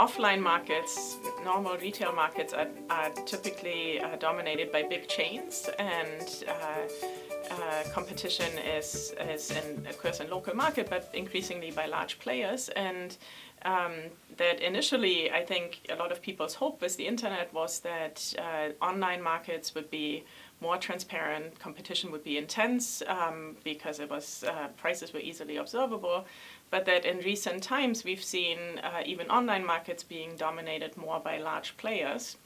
offline markets, normal retail markets are typically dominated by big chains, and competition is of course in local market, but increasingly by large players. And that initially, I think a lot of people's hope with the internet was that online markets would be more transparent, competition would be intense because it was prices were easily observable, but that in recent times we've seen even online markets being dominated more by large players.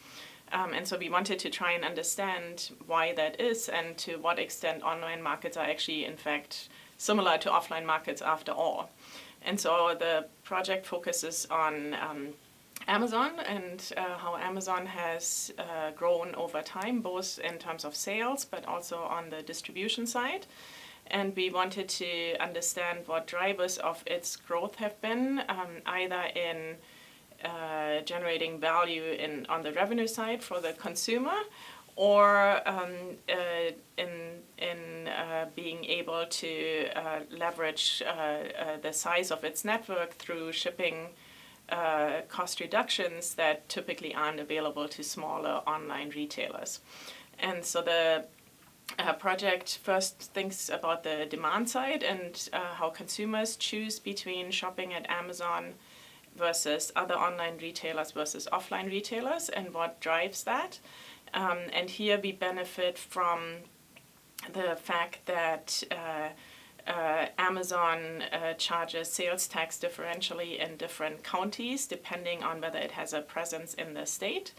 And so we wanted to try and understand why that is and to what extent online markets are actually, in fact, similar to offline markets after all. And so the project focuses on Amazon and how Amazon has grown over time, both in terms of sales, but also on the distribution side. And we wanted to understand what drivers of its growth have been, either in generating value on the revenue side for the consumer, or in being able to leverage the size of its network through shipping cost reductions that typically aren't available to smaller online retailers. And so the project first thinks about the demand side and how consumers choose between shopping at Amazon versus other online retailers versus offline retailers and what drives that. And here we benefit from the fact that Amazon charges sales tax differentially in different counties depending on whether it has a presence in the state.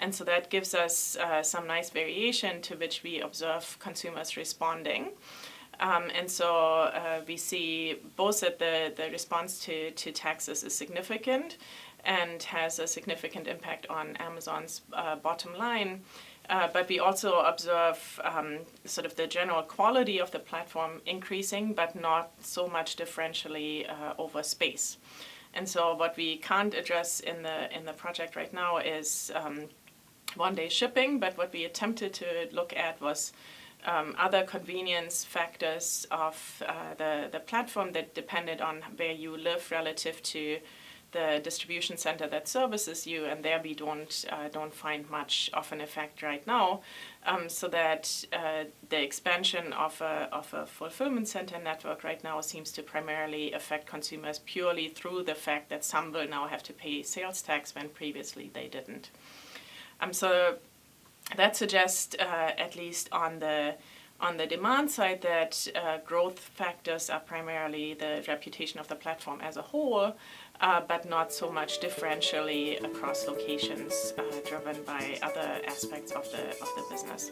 And so that gives us some nice variation to which we observe consumers responding. And so we see both that the response to taxes is significant and has a significant impact on Amazon's bottom line. But we also observe sort of the general quality of the platform increasing, but not so much differentially over space. And so what we can't address in the project right now is one-day shipping, but what we attempted to look at was other convenience factors of the platform that depended on where you live relative to the distribution center that services you, and there we don't find much of an effect right now. So that the expansion of a fulfillment center network right now seems to primarily affect consumers purely through the fact that some will now have to pay sales tax when previously they didn't. So that suggests, at least on the demand side, that growth factors are primarily the reputation of the platform as a whole, but not so much differentially across locations, driven by other aspects of the business.